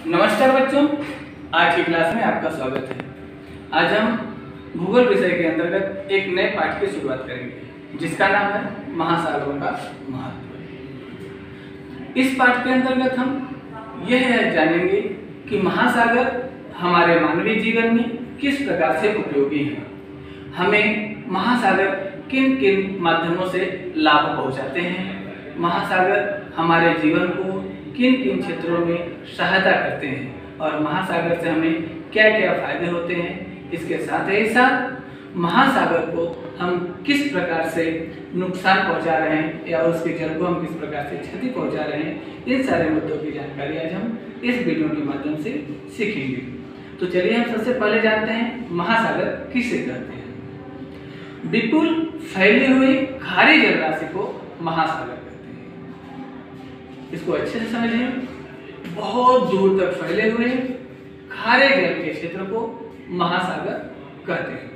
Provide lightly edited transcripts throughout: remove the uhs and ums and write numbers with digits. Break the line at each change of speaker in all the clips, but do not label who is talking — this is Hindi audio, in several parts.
नमस्कार बच्चों, आज की क्लास में आपका स्वागत है। आज हम भूगोल विषय के अंतर्गत एक नए पाठ की शुरुआत करेंगे जिसका नाम है महासागरों का महत्व। इस पाठ के अंतर्गत हम यह जानेंगे कि महासागर हमारे मानवीय जीवन में किस प्रकार से उपयोगी हैं, हमें महासागर किन किन माध्यमों से लाभ पहुंचाते हैं, महासागर हमारे जीवन को किन किन क्षेत्रों में सहायता करते हैं और महासागर से हमें क्या क्या फायदे होते हैं। इसके साथ ही साथ महासागर को हम किस प्रकार से नुकसान पहुंचा रहे हैं या उसके जल को हम किस प्रकार से क्षति पहुंचा रहे हैं, इन सारे मुद्दों की जानकारी आज हम इस वीडियो के माध्यम से सीखेंगे। तो चलिए हम सबसे पहले जानते हैं महासागर किसे कहते हैं। विपुल फैली हुई खारी जल राशि को महासागर कहते हैं। इसको अच्छे से समझिए। बहुत दूर तक फैले हुए खारे जल के क्षेत्र को महासागर कहते हैं।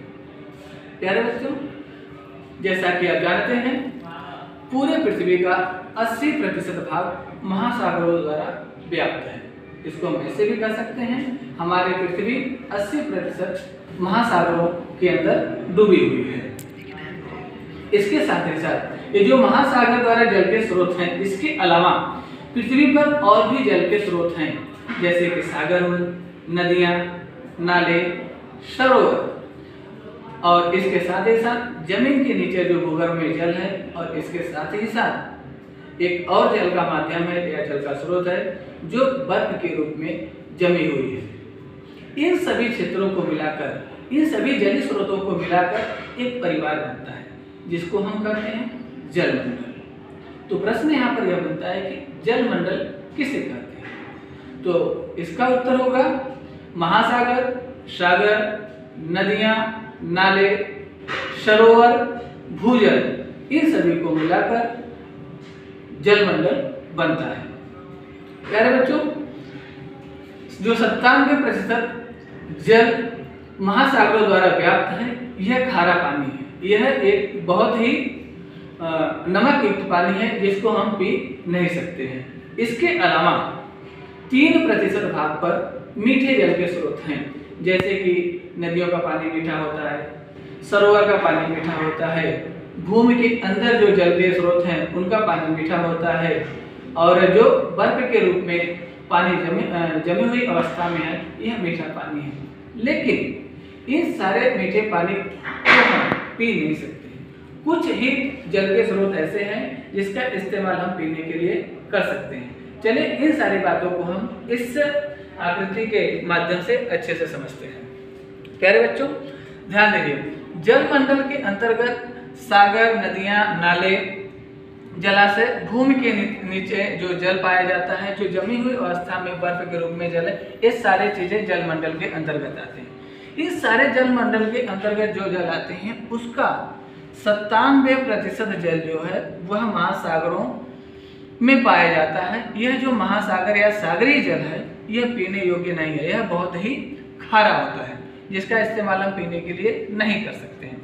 प्यारे बच्चों, जैसा कि आप जानते हैं पूरे पृथ्वी का 80% भाग महासागरों द्वारा व्याप्त है। इसको हम ऐसे भी कह सकते हैं, हमारी पृथ्वी 80% महासागरों के अंदर डूबी हुई है। इसके साथ ही साथ ये जो महासागर द्वारा जल के स्रोत हैं, इसके अलावा पृथ्वी पर और भी जल के स्रोत हैं, जैसे कि सागर, नदियां, नाले, सरोवर और इसके साथ ही साथ जमीन के नीचे जो भूगर्भ में जल है और इसके साथ ही साथ एक और जल का माध्यम है या जल का स्रोत है जो बर्फ के रूप में जमी हुई है। इन सभी क्षेत्रों को मिलाकर, इन सभी जलीय स्रोतों को मिलाकर एक परिवार बनता है जिसको हम कहते हैं जलमंडल। तो प्रश्न यहाँ पर यह बनता है कि जलमंडल किसे कहते हैं। तो इसका उत्तर होगा महासागर, सागर, नदियां, नाले, सरोवर, भूजल, इन सभी को मिलाकर जलमंडल बनता है। प्यारे बच्चों, जो 97% जल महासागरों द्वारा व्याप्त है यह खारा पानी है। यह एक बहुत ही नमक युक्त पानी है जिसको हम पी नहीं सकते हैं। इसके अलावा 3% भाग पर मीठे जल के स्रोत हैं, जैसे कि नदियों का पानी मीठा होता है, सरोवर का पानी मीठा होता है, भूमि के अंदर जो जल के स्रोत हैं उनका पानी मीठा होता है और जो बर्फ के रूप में पानी जमी हुई अवस्था में है यह मीठा पानी है। लेकिन इन सारे मीठे पानी को हम पी नहीं सकते। कुछ ही जल के स्रोत ऐसे हैं जिसका इस्तेमाल हम पीने के लिए कर सकते हैं। चलिए इन सारी बातों को हम इस आकृति के माध्यम से अच्छे से समझते हैं। प्यारे बच्चों, ध्यान दीजिए, जलमंडल के अंतर्गत सागर, नदियां, नाले, जलाशय, भूमि के नीचे जो जल पाया जाता है, जो जमी हुई अवस्था में बर्फ के रूप में जल है, ये सारी चीजें जलमंडल के अंतर्गत आते हैं। इस सारे जलमंडल के अंतर्गत जो जल आते हैं उसका 97% जल जो है वह महासागरों में पाया जाता है। यह जो महासागर या सागरीय जल है यह पीने योग्य नहीं है, यह बहुत ही खारा होता है जिसका इस्तेमाल हम पीने के लिए नहीं कर सकते हैं।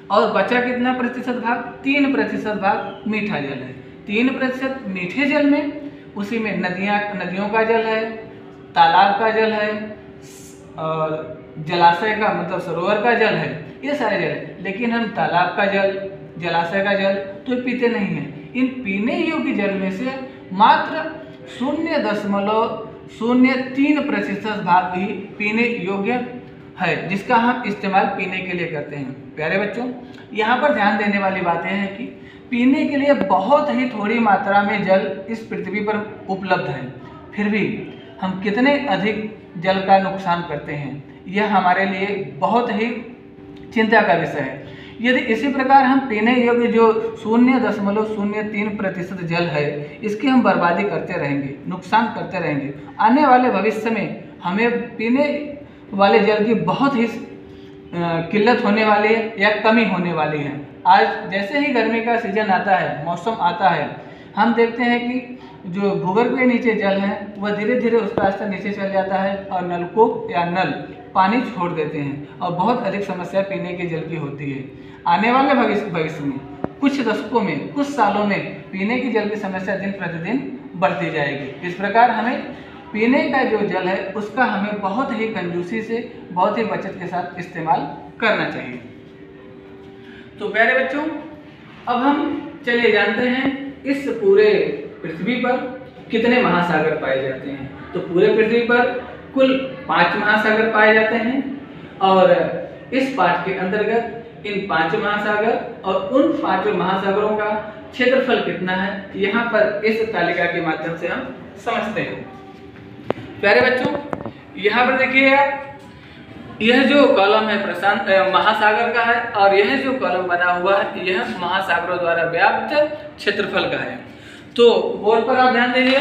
और बचा कितना प्रतिशत भाग? 3% भाग मीठा जल है। 3% मीठे जल में, उसी में नदियों का जल है, तालाब का जल है और जलाशय का मतलब सरोवर का जल है, ये सारे जल है। लेकिन हम तालाब का जल, जलाशय का जल तो पीते नहीं हैं। इन पीने योग्य जल में से मात्र 0.03% भाग ही पीने योग्य है जिसका हम इस्तेमाल पीने के लिए करते हैं। प्यारे बच्चों, यहाँ पर ध्यान देने वाली बात यह है कि पीने के लिए बहुत ही थोड़ी मात्रा में जल इस पृथ्वी पर उपलब्ध है, फिर भी हम कितने अधिक जल का नुकसान करते हैं यह हमारे लिए बहुत ही चिंता का विषय है। यदि इसी प्रकार हम पीने योग्य जो 0.03% जल है इसकी हम बर्बादी करते रहेंगे, नुकसान करते रहेंगे, आने वाले भविष्य में हमें पीने वाले जल की बहुत ही किल्लत होने वाली है या कमी होने वाली है। आज जैसे ही गर्मी का सीजन आता है, मौसम आता है, हम देखते हैं कि जो भूगर्भ के नीचे जल है वह धीरे धीरे उसका स्तर नीचे चल जाता है और नलकूप या नल पानी छोड़ देते हैं और बहुत अधिक समस्या पीने के जल की होती है। आने वाले भविष्य में कुछ दशकों में, कुछ सालों में पीने की जल की समस्या दिन प्रतिदिन बढ़ती जाएगी। इस प्रकार हमें पीने का जो जल है उसका हमें बहुत ही कंजूसी से, बहुत ही बचत के साथ इस्तेमाल करना चाहिए। तो प्यारे बच्चों, अब हम चलिए जानते हैं इस पूरे पृथ्वी पर कितने महासागर पाए जाते हैं। तो पूरे पृथ्वी पर कुल 5 महासागर पाए जाते हैं और इस पाठ के अंतर्गत इन 5 महासागर और उन 5 महासागरों का क्षेत्रफल कितना है, यहाँ पर इस तालिका के माध्यम से हम समझते हैं। प्यारे बच्चों, यहाँ पर देखिए आप, यह जो कॉलम है प्रशांत महासागर का है और यह जो कॉलम बना हुआ है यह महासागरों द्वारा व्याप्त क्षेत्रफल का है। तो बोर्ड पर आप ध्यान दीजिए,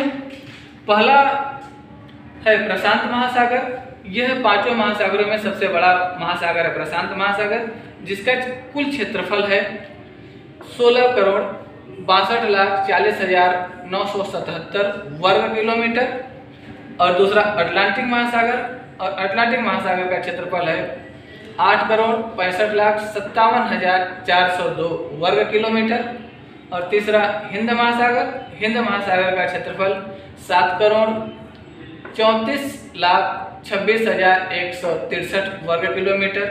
पहला है प्रशांत महासागर। यह 5 महासागरों में सबसे बड़ा महासागर है प्रशांत महासागर, जिसका कुल क्षेत्रफल है 16,62,40,977 वर्ग किलोमीटर। और दूसरा अटलांटिक महासागर, और अटलांटिक महासागर का क्षेत्रफल है 8,65,57,402 वर्ग किलोमीटर। और तीसरा हिंद महासागर, हिंद महासागर का क्षेत्रफल 7,34,26,163 वर्ग किलोमीटर।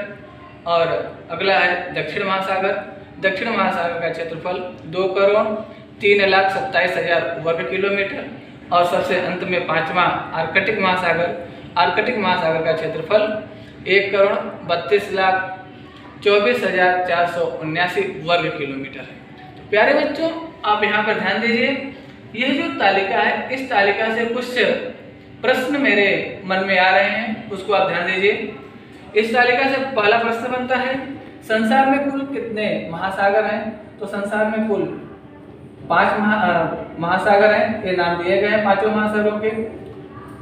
और अगला है दक्षिण महासागर, दक्षिण महासागर का क्षेत्रफल 2,03,27,000 वर्ग किलोमीटर। और सबसे अंत में 5वां आर्कटिक महासागर, आर्कटिक महासागर का क्षेत्रफल 1,32,24,479 वर्ग किलोमीटर है। प्यारे बच्चों, आप यहाँ पर ध्यान दीजिए, यह जो तालिका है इस तालिका से कुछ प्रश्न मेरे मन में आ रहे हैं, उसको आप ध्यान दीजिए। इस तालिका से पहला प्रश्न बनता है, संसार में कुल कितने महासागर हैं? तो संसार में कुल 5 महासागर हैं, ये नाम दिए गए हैं 5 महासागरों के।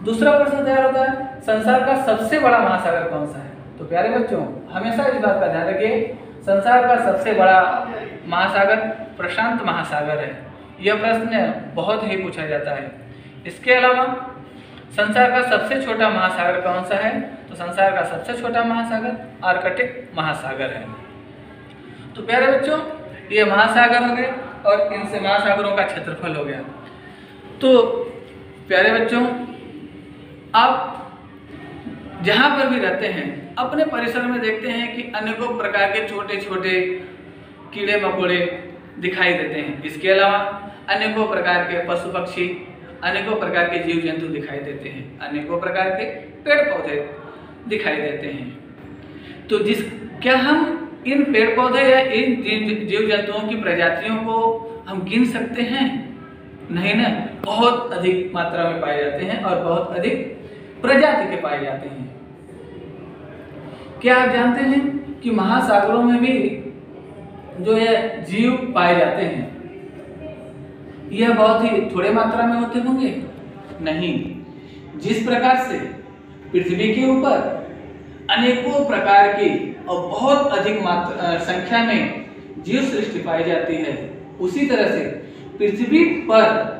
दूसरा प्रश्न तैयार होता है, संसार का सबसे बड़ा महासागर कौन सा है? तो प्यारे बच्चों, हमेशा इस बात का ध्यान रखिए, संसार का सबसे बड़ा महासागर प्रशांत महासागर है। यह प्रश्न बहुत ही पूछा जाता है। इसके अलावा संसार का सबसे छोटा महासागर कौन सा है? तो संसार का सबसे छोटा महासागर आर्कटिक महासागर है। तो प्यारे बच्चों, ये महासागर हो गए और इनसे महासागरों का क्षेत्रफल हो गया। तो प्यारे बच्चों, आप जहाँ पर भी रहते हैं अपने परिसर में देखते हैं कि अनेकों प्रकार के छोटे छोटे कीड़े मकोड़े दिखाई देते हैं। इसके अलावा अनेकों प्रकार के पशु पक्षी, अनेकों प्रकार के जीव जंतु दिखाई देते हैं, अनेकों प्रकार के पेड़ पौधे दिखाई देते हैं। तो क्या हम इन पेड़ पौधे या इन जीव जंतुओं की प्रजातियों को हम गिन सकते हैं? नहीं ना, बहुत अधिक मात्रा में पाए जाते हैं और बहुत अधिक प्रजाति के पाए जाते हैं। क्या आप जानते हैं कि महासागरों में भी जो है जीव पाए जाते हैं, यह बहुत ही थोड़े मात्रा में होते होंगे? नहीं, जिस प्रकार से पृथ्वी के ऊपर अनेकों प्रकार की और बहुत अधिक संख्या में जीव सृष्टि पाई जाती है, उसी तरह से पृथ्वी पर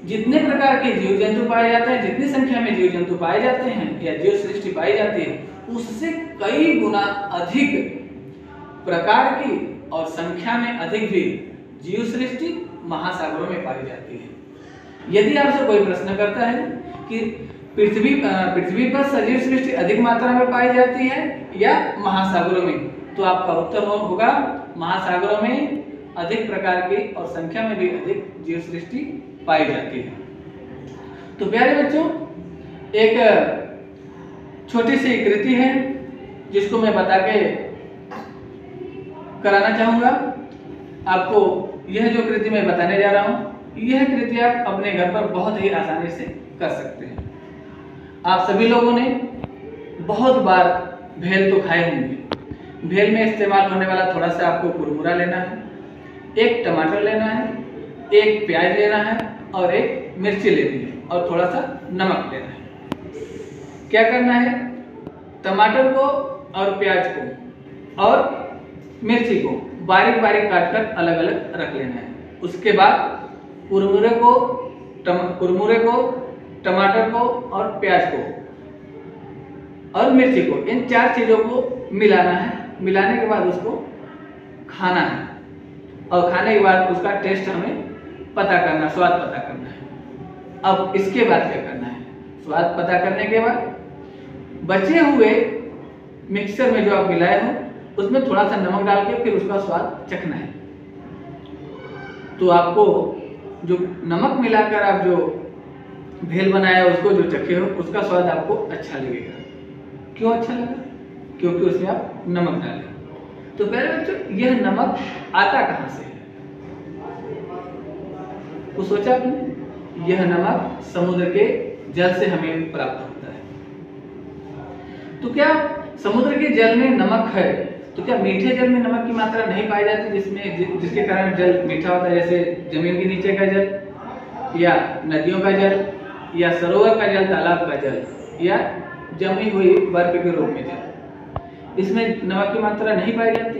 जितने प्रकार के जीव जंतु पाए जाते हैं, जितनी संख्या में जीव जंतु पाए जाते हैं या जीव सृष्टि पाई जाती है, उससे कई गुना अधिक प्रकार की और संख्या में अधिक भी जीव सृष्टि महासागरों में पाई जाती है। यदि आपसे कोई प्रश्न करता है कि पृथ्वी पर सजीव सृष्टि अधिक मात्रा में पाई जाती है या महासागरों में, तो आपका उत्तर होगा महासागरों में अधिक प्रकार की और संख्या में भी अधिक जीव सृष्टि पाई जाती है। तो प्यारे बच्चों, एक छोटी सी कृति है जिसको मैं बता के कराना चाहूँगा आपको। यह जो कृति मैं बताने जा रहा हूँ, यह कृति आप अपने घर पर बहुत ही आसानी से कर सकते हैं। आप सभी लोगों ने बहुत बार भेल तो खाए होंगे। भेल में इस्तेमाल होने वाला थोड़ा सा आपको कुरमुरा लेना है, एक टमाटर लेना है, एक प्याज लेना है और एक मिर्ची लेनी है और थोड़ा सा नमक लेना है। क्या करना है, टमाटर को और प्याज को और मिर्ची को बारीक बारीक काटकर अलग अलग रख लेना है। उसके बाद कुरमुरे को, टमाटर को और प्याज को और मिर्ची को, इन 4 चीज़ों को मिलाना है। मिलाने के बाद उसको खाना है और खाने के बाद उसका टेस्ट हमें पता करना, स्वाद पता करना है। अब इसके बाद क्या करना है, स्वाद पता करने के बाद बचे हुए मिक्सचर में जो आप मिलाए हो उसमें थोड़ा सा नमक डाल के फिर उसका स्वाद चखना है। तो आपको जो नमक मिलाकर आप जो भेल बनाया उसको जो चखे हो उसका स्वाद आपको अच्छा लगेगा। क्यों अच्छा लगा? क्योंकि उसमें आप नमक डाले। तो प्यारे बच्चों, यह नमक आता कहाँ से है? वो सोचा आपने? यह नमक समुद्र के जल से हमें प्राप्त होता है। तो क्या समुद्र के जल में नमक है तो क्या मीठे जल में नमक की मात्रा नहीं पाई जाती जिसके कारण जल मीठा होता है? जैसे जमीन के नीचे का जल या नदियों का जल या सरोवर का जल, तालाब का जल या जमी हुई बर्फ के रूप में जल, इसमें नमक की मात्रा नहीं पाई जाती।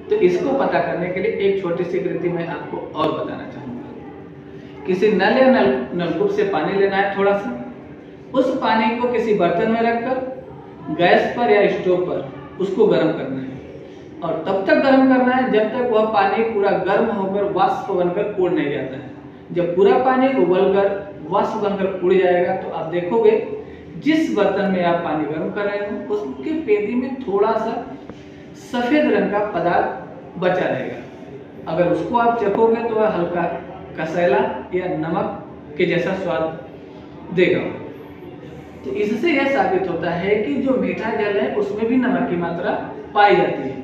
तो इसको पता करने के लिए एक छोटी सी कृति मैं आपको और बताना चाहूँगा। किसी नल या नलकूप से पानी लेना है थोड़ा सा, उस पानी को किसी बर्तन में रखकर गैस पर या स्टोव पर उसको गर्म करना है और तब तक गर्म करना है जब तक वह पानी पूरा गर्म होकर वाष्प बनकर उड़ नहीं जाता है। जब पूरा पानी उबलकर वाष्प बनकर उड़ जाएगा तो आप देखोगे जिस बर्तन में आप पानी गर्म कर रहे हो उसके पेटी में थोड़ा सा सफेद रंग का पदार्थ बचा रहेगा। अगर उसको आप चखोगे तो वह हल्का कसैला या नमक के जैसा स्वाद देगा। तो इससे यह साबित होता है कि जो मीठा जल है उसमें भी नमक की मात्रा पाई जाती है,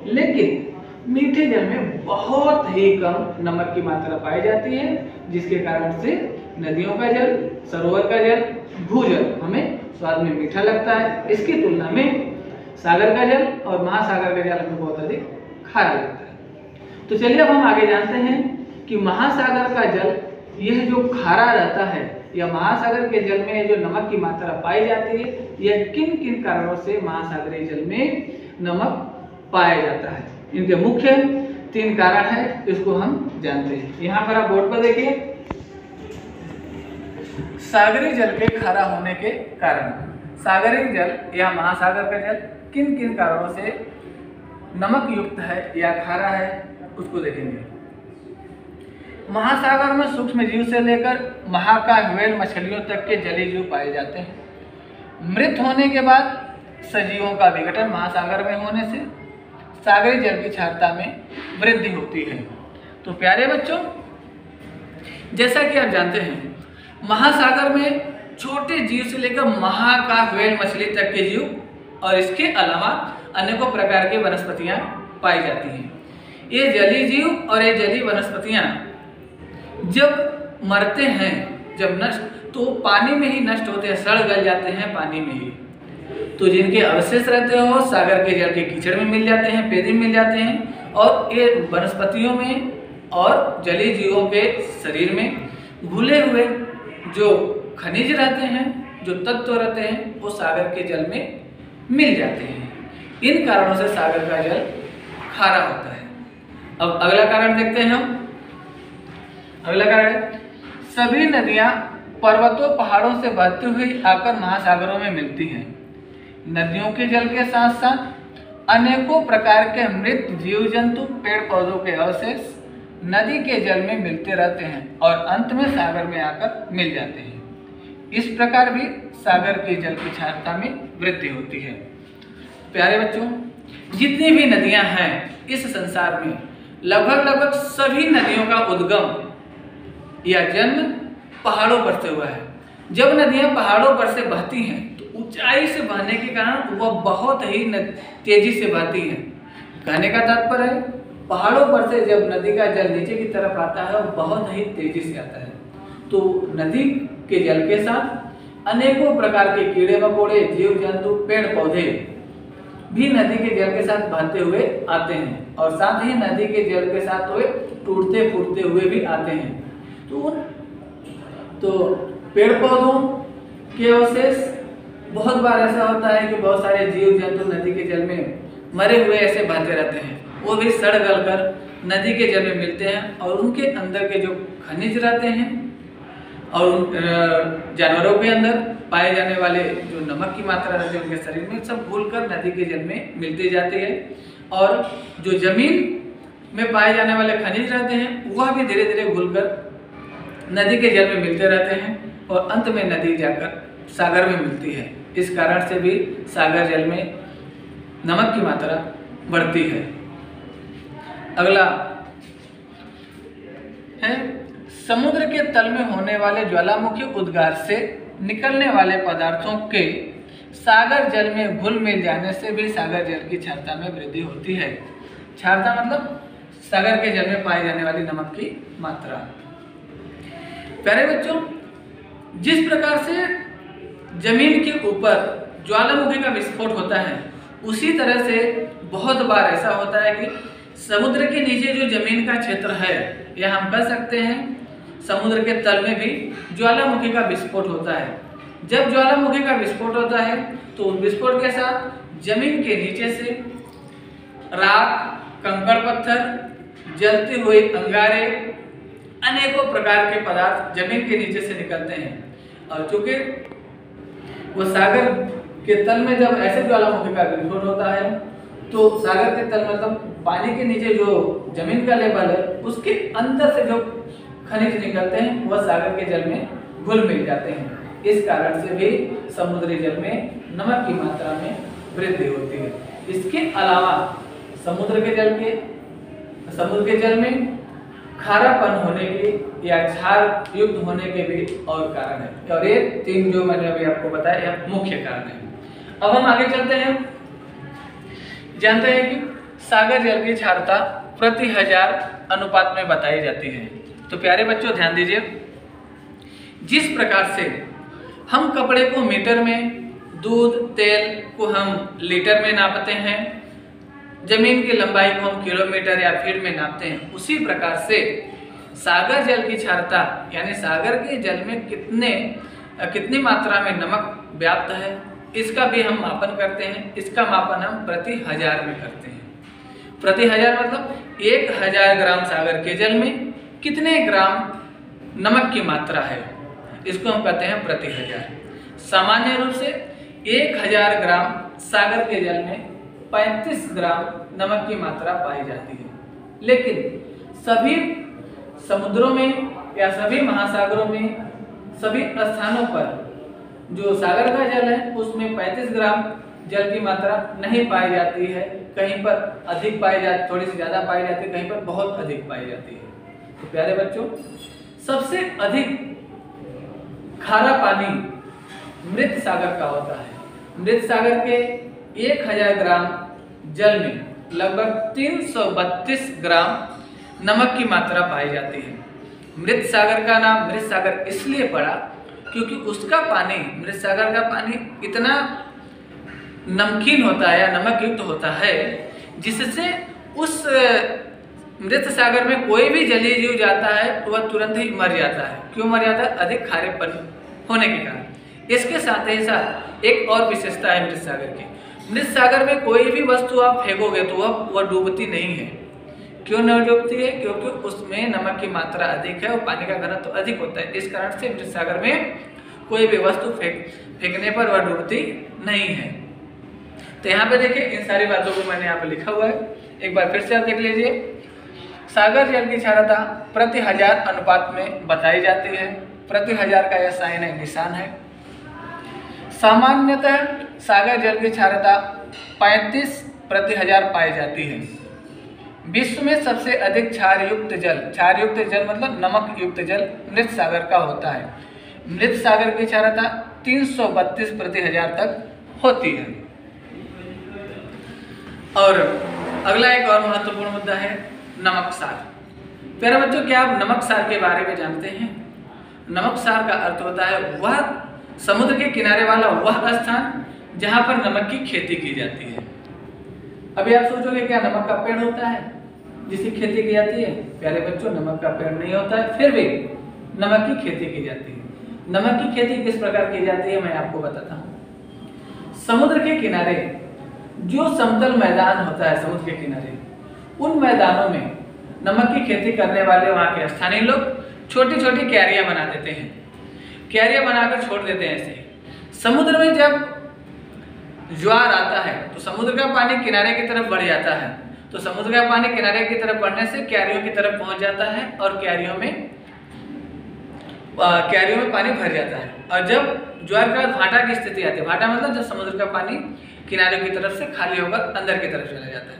लेकिन मीठे जल में बहुत ही कम नमक की मात्रा पाई जाती है, जिसके कारण से नदियों का जल, सरोवर का जल, भूजल हमें स्वाद में मीठा लगता है। इसकी तुलना में सागर का जल और महासागर का जल हमें बहुत अधिक खारा लगता है। तो चलिए अब हम आगे जानते हैं कि महासागर का जल यह जो खारा रहता है या महासागर के जल में जो नमक की मात्रा पाई जाती है, यह किन किन कारणों से महासागरीय जल में नमक पाया जाता है। इनके मुख्य 3 कारण है, इसको हम जानते हैं। यहाँ पर आप बोर्ड पर देखिए, सागरीय जल के खारा होने के कारण। सागरीय जल या महासागर का जल किन किन कारणों से नमक युक्त है या खारा है उसको देखेंगे। महासागर में सूक्ष्म जीव से लेकर महाकाय व्हेल मछलियों तक के जलीय जीव पाए जाते हैं। मृत होने के बाद सजीवों का विघटन महासागर में होने से सागरीय जल की क्षारता में वृद्धि होती है। तो प्यारे बच्चों, जैसा कि आप जानते हैं महासागर में छोटे जीव से लेकर महाकाय व्हेल मछली तक के जीव और इसके अलावा अनेकों प्रकार की वनस्पतियां पाई जाती हैं। ये जलीय जीव और ये जलीय वनस्पतियां जब मरते हैं, जब नष्ट, तो पानी में ही नष्ट होते हैं, सड़ गल जाते हैं पानी में ही। तो जिनके अवशेष रहते हो सागर के जल के कीचड़ में मिल जाते हैं, पेदी में मिल जाते हैं, और ये वनस्पतियों में और जलीय जीवों के शरीर में घुले हुए जो खनिज रहते हैं, जो तत्व रहते हैं, वो सागर के जल में मिल जाते हैं। इन कारणों से सागर का जल खारा होता है। अब अगला कारण देखते हैं हम। अगला कारण, सभी नदियां पर्वतों पहाड़ों से बहती हुई आकर महासागरों में मिलती हैं। नदियों के जल के साथ साथ अनेकों प्रकार के मृत जीव जंतु, पेड़ पौधों के अवशेष नदी के जल में मिलते रहते हैं और अंत में सागर में आकर मिल जाते हैं। इस प्रकार भी सागर के जल की क्षारता में वृद्धि होती है। प्यारे बच्चों, जितनी भी नदियां हैं इस संसार में लगभग सभी नदियों का उद्गम या जन्म पहाड़ों पर से हुआ है। जब नदियां पहाड़ों पर से बहती हैं तो ऊंचाई से बहने के कारण वह बहुत ही तेजी से बहती हैं। कहने का तात्पर्य है, पहाड़ों पर से जब नदी का जल नीचे की तरफ आता है वो बहुत ही तेजी से आता है। तो नदी के जल के साथ अनेकों प्रकार के कीड़े मकोड़े, जीव जंतु, पेड़ पौधे भी नदी के जल के साथ बहते हुए आते हैं और साथ ही नदी के जल के साथ हुए टूटते फूटते हुए भी आते हैं। तो पेड़ पौधों के अवशेष, बहुत बार ऐसा होता है कि बहुत सारे जीव जंतु नदी के जल में मरे हुए ऐसे बहते रहते हैं, वो भी सड़ गल कर नदी के जल में मिलते हैं और उनके अंदर के जो खनिज रहते हैं और जानवरों के अंदर पाए जाने वाले जो नमक की मात्रा रहती है उनके शरीर में, सब घुलकर नदी के जल में मिलते जाते हैं और जो जमीन में पाए जाने वाले खनिज रहते हैं वह भी धीरे धीरे घुलकर नदी के जल में मिलते रहते हैं और अंत में नदी जाकर सागर में मिलती है। इस कारण से भी सागर जल में नमक की मात्रा बढ़ती है। अगला है समुद्र के तल में होने वाले ज्वालामुखी उद्गार से निकलने वाले पदार्थों के सागर जल में घुल मिल जाने से भी सागर जल की क्षारता में वृद्धि होती है। क्षारता मतलब सागर के जल में पाई जाने वाली नमक की मात्रा। प्यारे बच्चों, जिस प्रकार से जमीन के ऊपर ज्वालामुखी का विस्फोट होता है, उसी तरह से बहुत बार ऐसा होता है कि समुद्र के नीचे जो जमीन का क्षेत्र है, या हम कह सकते हैं समुद्र के तल में भी ज्वालामुखी का विस्फोट होता है। जब ज्वालामुखी का विस्फोट होता है तो उस विस्फोट के साथ जमीन के नीचे से राख, कंकड़ पत्थर, जलते हुए अंगारे, अनेकों प्रकार के पदार्थ जमीन के नीचे से निकलते हैं। और चूंकि वो सागर के तल में जब ऐसे ज्वालामुखी का विस्फोट होता है तो सागर के तल मतलब पानी के नीचे जो जमीन का लेवल है, उसके अंदर से जो खनिज निकलते हैं वह सागर के जल में घुल मिल जाते हैं। इस कारण से भी समुद्री जल में नमक की मात्रा में वृद्धि होती है। इसके अलावा समुद्र के जल में खारापन होने के या क्षार युक्त होने के भी और कारण है। और ये 3 जो मैंने अभी आपको बताया, यह मुख्य कारण है। अब हम आगे चलते हैं। जानते हैं कि सागर जल की क्षारता प्रति 1000 अनुपात में बताई जाती है। तो प्यारे बच्चों ध्यान दीजिए, जिस प्रकार से हम कपड़े को मीटर में, दूध, तेल को हम लीटर में नापते हैं, जमीन की लंबाई को हम किलोमीटर या फीट में नापते हैं, उसी प्रकार से सागर जल की क्षारता यानी सागर के जल में कितनी मात्रा में नमक व्याप्त है, इसका भी हम मापन करते हैं। इसका मापन हम प्रति 1000 में करते हैं। प्रति 1000 मतलब 1000 ग्राम सागर के जल में कितने ग्राम नमक की मात्रा है, इसको हम कहते हैं प्रति 1000। सामान्य रूप से 1000 ग्राम सागर के जल में 35 ग्राम नमक की मात्रा पाई जाती है। लेकिन सभी समुद्रों में या सभी महासागरों में, सभी स्थानों पर जो सागर का जल है उसमें 35 ग्राम जल की मात्रा नहीं पाई जाती है। कहीं पर अधिक पाई जाती, थोड़ी सी ज्यादा पाई जाती है, कहीं पर बहुत अधिक पाई जाती है। तो प्यारे बच्चों, सबसे अधिक खारा पानी मृत सागर का होता है। मृत सागर के 1000 ग्राम जल में लगभग 332 ग्राम नमक की मात्रा पाई जाती है। मृत सागर का नाम मृत सागर इसलिए पड़ा क्योंकि उसका पानी, मृत सागर का पानी इतना नमकीन होता है या नमक युक्त होता है जिससे उस मृत सागर में कोई भी जलीय जीव जाता है तो वह तुरंत ही मर जाता है। क्यों मर जाता है? अधिक खारेपन होने के कारण। इसके साथ ही साथ एक और विशेषता है मृत सागर की। मृत सागर में कोई भी वस्तु आप फेंकोगे तो वह डूबती नहीं है। क्यों नहीं डूबती है? क्योंकि उसमें नमक की मात्रा अधिक है और पानी का घनत्व तो अधिक होता है। इस कारण से मृत सागर में कोई भी वस्तु फेंकने पर वह डूबती नहीं है। तो यहाँ पे देखिए, इन सारी बातों को मैंने यहाँ पे लिखा हुआ है। एक बार फिर से आप देख लीजिए। सागर जल की क्षारता प्रति 1000 अनुपात में बताई जाती है। प्रति 1000 का यह साइन है, निशान है। सामान्यतः सागर जल की क्षारता 35 प्रति 1000 पाई जाती है। विश्व में सबसे अधिक क्षार युक्त जल मतलब नमक युक्त जल मृत सागर का होता है। मृत सागर की क्षारता 332 प्रति 1000 तक होती है। और अगला एक और महत्वपूर्ण मुद्दा है नमक सार। प्यारे बच्चों, क्या आप नमक सार के बारे में जानते हैं? नमक सार का अर्थ होता है वह समुद्र के किनारे वाला वह स्थान जहां पर नमक की खेती की जाती है। अभी आप सोचोगे क्या नमक का पेड़ होता है जिसकी खेती की जाती है? प्यारे बच्चों, नमक का पेड़ नहीं होता है, फिर भी नमक की खेती की जाती है। नमक की खेती किस प्रकार की जाती है मैं आपको बताता हूँ। समुद्र के किनारे जो समतल मैदान होता है, समुद्र के किनारे उन मैदानों में नमक की खेती करने वाले वहाँ के स्थानीय लोग छोटी छोटी क्यारियां बना देते हैं। क्यारियां बनाकर छोड़ देते हैं ऐसे। समुद्र में जब ज्वार आता है तो समुद्र का पानी किनारे की तरफ बढ़ जाता है। तो समुद्र का पानी किनारे की तरफ बढ़ने से क्यारियों की तरफ पहुंच जाता है और क्यारियों में क्यारियों में पानी भर जाता है। और जब ज्वार के बाद भाटा की स्थिति आती है, भाटा मतलब जब समुद्र का पानी किनारे की तरफ से खाली होकर अंदर की तरफ चला जाता है,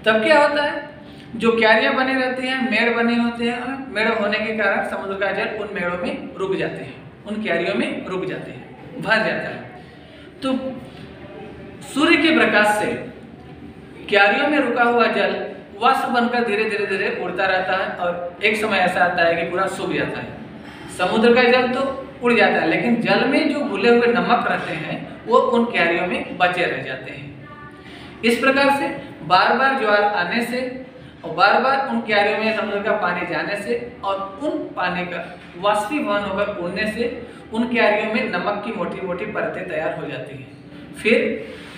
तब क्या होता है, जो क्यारियां बनी रहती हैं, मेड़ बने होते हैं, मेड़ होने के कारण समुद्र का जल उन मेड़ों में रुक जाते हैं, उन क्यारियों में रुक जाते हैं, भर जाता है। तो सूर्य के प्रकाश से क्यारियों में रुका हुआ जल वाष्प बनकर धीरे धीरे धीरे उड़ता रहता है और एक समय ऐसा आता है कि पूरा सूख जाता है। समुद्र का जल तो उड़ जाता है, लेकिन जल में जो घुले हुए नमक रहते हैं वो उन क्यारियों में बचे रह जाते हैं। इस प्रकार से बार बार ज्वार आने से और बार बार उन क्यारियों में समुद्र का पानी जाने से और उन पानी का वाष्पीभवन होकर उड़ने से उन क्यारियों में नमक की मोटी मोटी परतें तैयार हो जाती हैं। फिर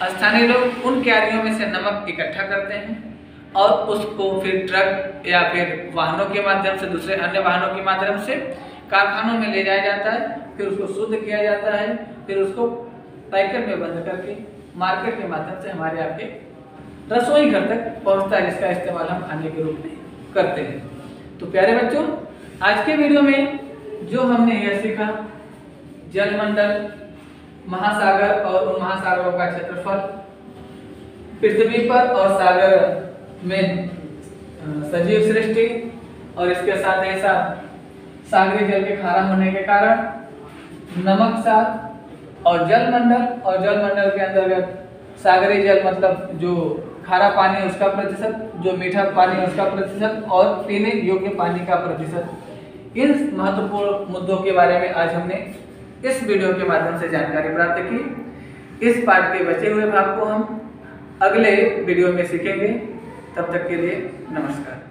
स्थानीय लोग उन क्यारियों में से नमक इकट्ठा करते हैं और उसको फिर ट्रक या फिर वाहनों के माध्यम से, दूसरे अन्य वाहनों के माध्यम से कारखानों में ले जाया जाता है, फिर उसको शुद्ध किया जाता है, फिर उसको पैकेट में बंद करके मार्केट के माध्यम से हमारे आपके रसोई घर तक पहुंचता है, जिसका इस्तेमाल हम खाने के रूप में करते हैं। तो प्यारे बच्चों, आज के वीडियो में जो हमने यह सीखा, जलमंडल, महासागर और उन महासागरों का क्षेत्रफल, पृथ्वी पर और सागर में सजीव सृष्टि और इसके साथ ही साथ सागरीय जल के खारा होने के कारण नमक सार और जलमंडल के अंतर्गत सागरीय जल मतलब जो खारा पानी है उसका प्रतिशत, जो मीठा पानी है उसका प्रतिशत और पीने योग्य पानी का प्रतिशत, इन महत्वपूर्ण मुद्दों के बारे में आज हमने इस वीडियो के माध्यम से जानकारी प्राप्त की। इस पाठ के बचे हुए भाग को हम अगले वीडियो में सीखेंगे। तब तक के लिए नमस्कार।